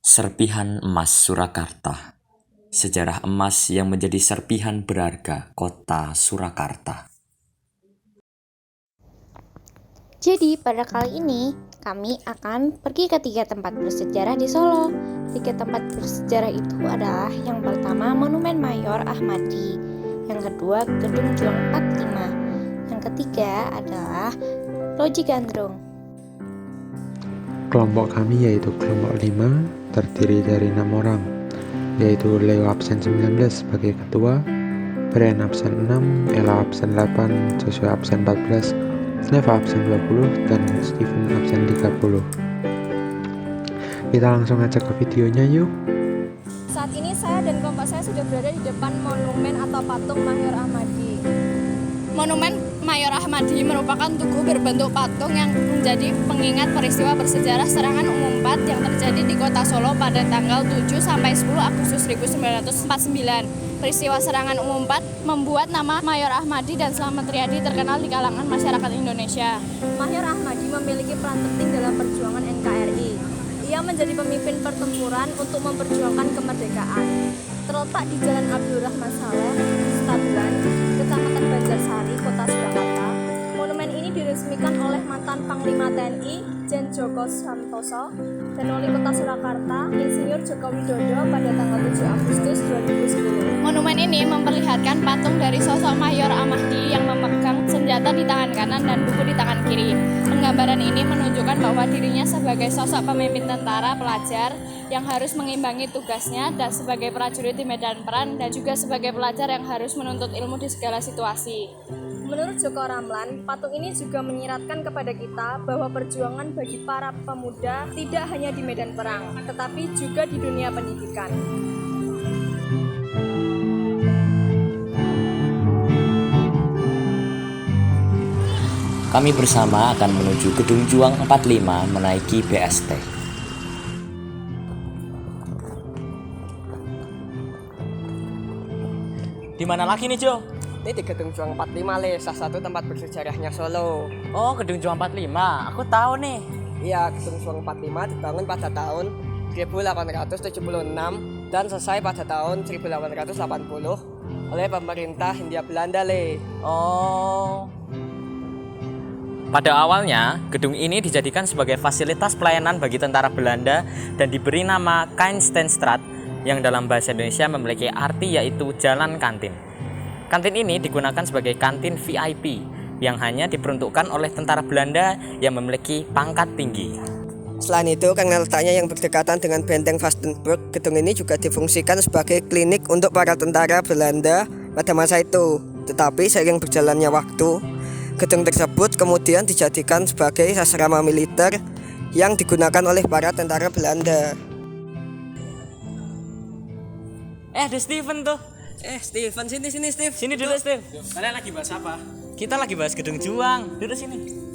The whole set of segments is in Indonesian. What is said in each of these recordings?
Serpihan Emas Surakarta. Sejarah emas yang menjadi serpihan berharga kota Surakarta. Jadi pada kali ini kami akan pergi ke 3 tempat bersejarah di Solo. 3 tempat bersejarah itu adalah yang pertama Monumen Mayor Ahmadi, yang kedua Gedung Juang 45, yang ketiga adalah Loji Gandrung. Kelompok kami yaitu kelompok 5 terdiri dari 6 orang, yaitu Leo absen 19 sebagai ketua, Brian absen 6, Ella absen 8, Joshua absen 14, Sneva absen 20, dan Steven absen 30. Kita langsung aja ke videonya yuk. Saat ini saya dan kelompok saya sudah berada di depan monumen atau patung Mayor Ahmadi. Monumen Mayor Ahmadi merupakan tugu berbentuk patung yang menjadi pengingat peristiwa bersejarah serangan umum 4 yang terjadi di kota Solo pada tanggal 7 sampai 10 Agustus 1949. Peristiwa serangan umum 4 membuat nama Mayor Ahmadi dan Slamet Riyadi terkenal di kalangan masyarakat Indonesia. Mayor Ahmadi memiliki peran penting dalam perjuangan NKRI. Ia menjadi pemimpin pertempuran untuk memperjuangkan kemerdekaan. Terletak di Jalan Abdurrahman Saleh, Stabuan, Kecamatan Banjarsari, Kota Surakarta. Monumen ini diresmikan oleh mantan Panglima TNI Jen Joko Santoso dan Wali Kota Surakarta Insinyur Joko Widodo pada tanggal 7 Agustus 2010. Monumen ini memperlihatkan patung dari sosok Mayor Ahmadi yang memegang senjata di tangan kanan dan buku di tangan kiri. Penggambaran ini menunjukkan bahwa dirinya sebagai sosok pemimpin tentara pelajar yang harus mengimbangi tugasnya dan sebagai prajurit di medan perang dan juga sebagai pelajar yang harus menuntut ilmu di segala situasi. Menurut Joko Ramlan, patung ini juga menyiratkan kepada kita bahwa perjuangan bagi para pemuda tidak hanya di medan perang, tetapi juga di dunia pendidikan. Kami bersama akan menuju Gedung Juang 45 menaiki BST. Di mana lagi nih, Jo? Ini di Gedung Juang 45, Le, salah satu tempat bersejarahnya Solo. Oh, Gedung Juang 45. Aku tahu nih. Iya, Gedung Juang 45 dibangun pada tahun 1876 dan selesai pada tahun 1880 oleh pemerintah Hindia Belanda, Le. Oh. Pada awalnya, gedung ini dijadikan sebagai fasilitas pelayanan bagi tentara Belanda dan diberi nama Kynsteenstraat yang dalam bahasa Indonesia memiliki arti yaitu jalan kantin. Kantin ini digunakan sebagai kantin VIP yang hanya diperuntukkan oleh tentara Belanda yang memiliki pangkat tinggi. Selain itu, karena letaknya yang berdekatan dengan benteng Vastenburg, gedung ini juga difungsikan sebagai klinik untuk para tentara Belanda pada masa itu. Tetapi seiring berjalannya waktu, gedung tersebut kemudian dijadikan sebagai asrama militer yang digunakan oleh para tentara Belanda. Ada Steven tuh. Steven, sini Steve. Sini dulu, Steve. Kalian lagi bahas apa? Kita lagi bahas Gedung Juang. Duduk sini.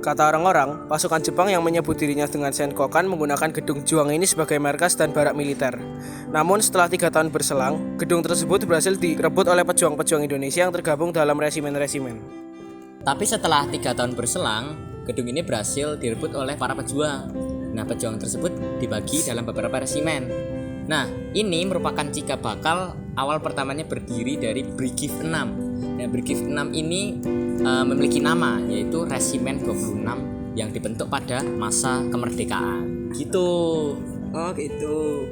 Kata orang-orang, pasukan Jepang yang menyebut dirinya dengan Senkokan menggunakan Gedung Juang ini sebagai markas dan barak militer. Namun setelah 3 tahun berselang, gedung tersebut berhasil direbut oleh pejuang-pejuang Indonesia yang tergabung dalam resimen-resimen. Tapi setelah 3 tahun berselang, gedung ini berhasil direbut oleh para pejuang. Nah, pejuang tersebut dibagi dalam beberapa resimen. Nah, ini merupakan cikal bakal awal pertamanya berdiri dari Brigif 6. Nah, Brigif 6 ini memiliki nama yaitu Resimen 26 yang dibentuk pada masa kemerdekaan. Gitu. Oh gitu.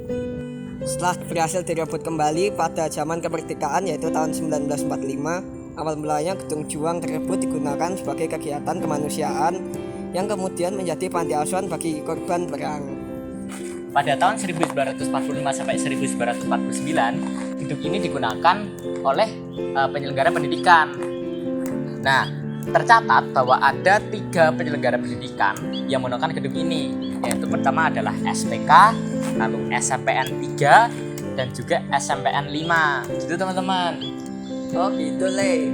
Setelah berhasil direbut kembali pada zaman kemerdekaan yaitu tahun 1945, awal mulanya Gedung Juang tersebut digunakan sebagai kegiatan kemanusiaan yang kemudian menjadi panti asuhan bagi korban perang. Pada tahun 1945 sampai 1949, gedung ini digunakan oleh penyelenggara pendidikan. Nah, tercatat bahwa ada 3 penyelenggara pendidikan yang menggunakan gedung ini, yaitu pertama adalah SPK, lalu SMPN 3, dan juga SMPN 5. Gitu teman-teman. Oh gitu, Le.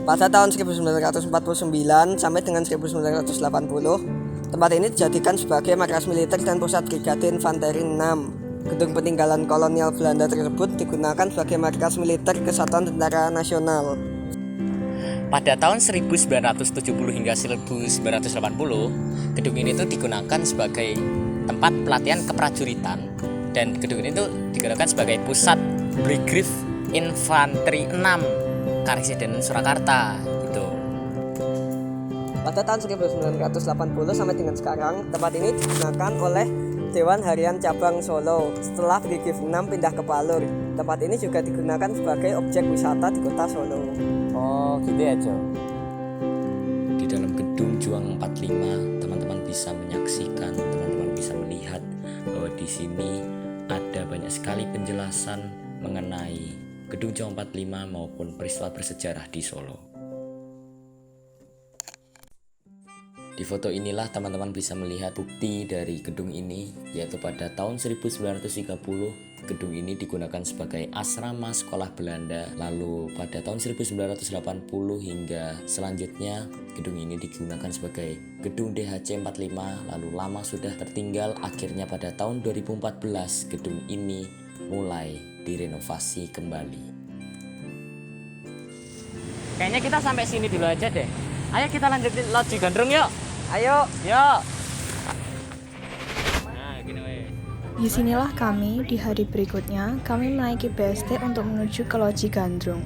Pada tahun 1949 sampai dengan 1980, tempat ini dijadikan sebagai markas militer dan pusat Brigade Infanteri 6. Gedung peninggalan kolonial Belanda tersebut digunakan sebagai markas militer Kesatuan Tentara Nasional. Pada tahun 1970 hingga 1980, gedung ini tuh digunakan sebagai tempat pelatihan keprajuritan, dan gedung ini tuh digunakan sebagai pusat Brigif Infanteri 6 Karesiden Surakarta gitu. Pada tahun 1980 sampai dengan sekarang, tempat ini digunakan oleh Dewan Harian Cabang Solo. Setelah Brigif 6 pindah ke Palur, tempat ini juga digunakan sebagai objek wisata di kota Solo. Oh gitu ya Jo. Di dalam gedung Juang 45, teman-teman bisa menyaksikan, teman-teman bisa melihat bahwa di sini ada banyak sekali penjelasan mengenai gedung Juang 45 maupun peristiwa bersejarah di Solo. Di foto inilah teman-teman bisa melihat bukti dari gedung ini, yaitu pada tahun 1930 gedung ini digunakan sebagai asrama sekolah Belanda. Lalu pada tahun 1980 hingga selanjutnya gedung ini digunakan sebagai gedung DHC 45. Lalu lama sudah tertinggal, akhirnya pada tahun 2014 gedung ini mulai direnovasi kembali. Kayaknya kita sampai sini dulu aja deh. Ayo kita lanjutin Loji Gandrung yuk. Ayo, Yuk. Disinilah kami di hari berikutnya, kami menaiki BSD untuk menuju ke Loji Gandrung.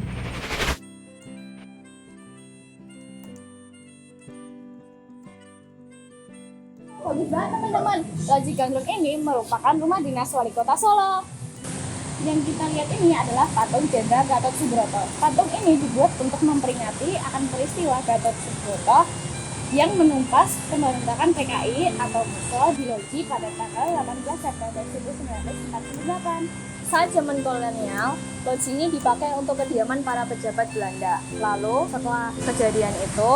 Bagus banget teman-teman. Loji Gandrung ini merupakan rumah dinas wali kota Solo. Yang kita lihat ini adalah patung Jenderal Gatot Subroto. Patung ini dibuat untuk memperingati akan peristiwa Gatot Subroto yang menumpas pemberontakan PKI atau MUSO di Loji pada tanggal 18 September 1948. Saat zaman kolonial, Loji ini dipakai untuk kediaman para pejabat Belanda. Lalu setelah kejadian itu,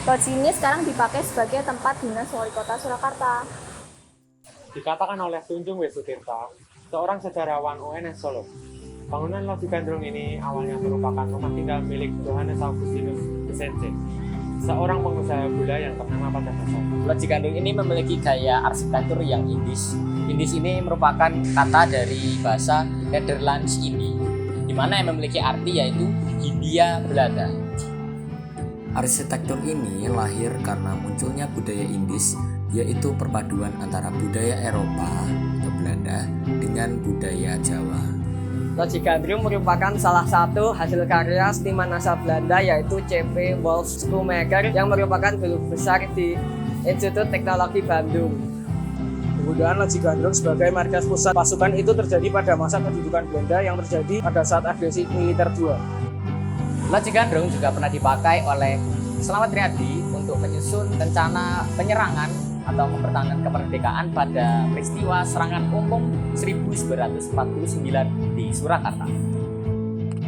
Loji ini sekarang dipakai sebagai tempat dinas wali kota Surakarta. Dikatakan oleh Tunjung W. Sutirta, seorang sejarawan UNS Solo, bangunan Loji Gandrung ini awalnya merupakan rumah tinggal milik Johannes Augustinus Besenje, seorang pengusaha gula yang ternama pada masanya. Loji Gandrung ini memiliki gaya arsitektur yang Indis. Indis ini merupakan kata dari bahasa Nederlands Indi, di mana yang memiliki arti yaitu Hindia Belanda. Arsitektur ini lahir karena munculnya budaya Indis, yaitu perpaduan antara budaya Eropa atau Belanda dengan budaya Jawa. Loji Gandrung merupakan salah satu hasil karya seniman asal Belanda yaitu C.P. Wolf Schoenmaker yang merupakan guru besar di Institut Teknologi Bandung. Penggunaan Loji Gandrung sebagai markas pusat pasukan itu terjadi pada masa kedudukan Belanda yang terjadi pada saat agresi militer II. Loji Gandrung juga pernah dipakai oleh Slamet Riyadi untuk menyusun rencana penyerangan atau mempertahankan kemerdekaan pada peristiwa serangan umum 1949 di Surakarta.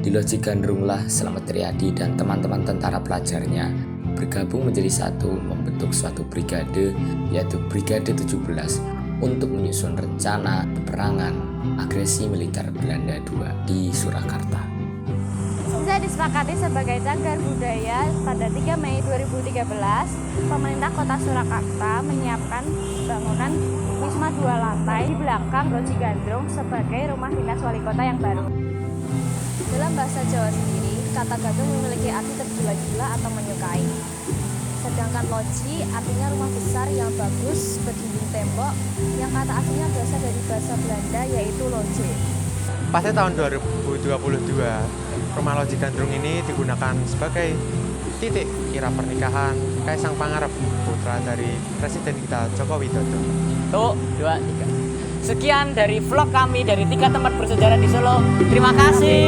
Di Loji Gandrunglah Slamet Riyadi dan teman-teman tentara pelajarnya bergabung menjadi satu membentuk suatu brigade, yaitu Brigade 17, untuk menyusun rencana peperangan agresi militer Belanda II di Surakarta. Sudah disepakati sebagai cagar budaya pada 3 Mei 2013, pemerintah kota Surakarta menyiapkan bangunan Wisma 2 lantai di belakang Loji Gandrung sebagai rumah dinas wali kota yang baru. Dalam bahasa Jawa sendiri, kata gandrung memiliki arti tergila-gila atau menyukai. Sedangkan loji artinya rumah besar yang bagus berdinding tembok, yang kata aslinya berasal dari bahasa Belanda yaitu loje. Pada tahun 2022, rumah Loji Gandrung ini digunakan sebagai titik kira pernikahan Kaisang Pangarep, putra dari Presiden kita Joko Widodo. 1, 2, 3. Sekian dari vlog kami dari 3 tempat bersejarah di Solo. Terima kasih.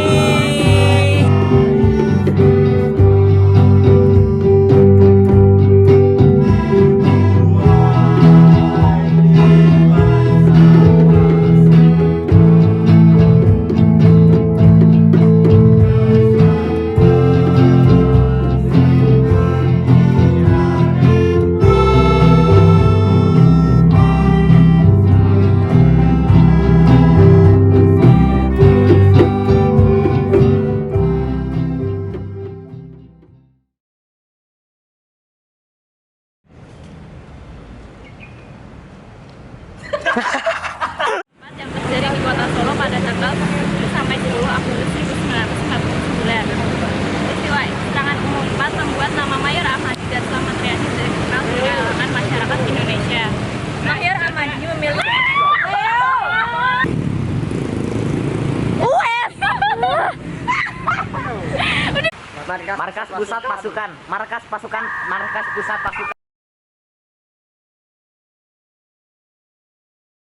Yang terjadi di kota Solo pada tanggal 10 sampai 10 Agustus 1949. Peristiwa serangan umum 4 membuat nama Mayor Ahmadi dan Slamet Riyadi dikenal sebagai kalangan masyarakat Indonesia. Mayor Ahmadi memiliki Markas pusat pasukan. Markas pusat pasukan.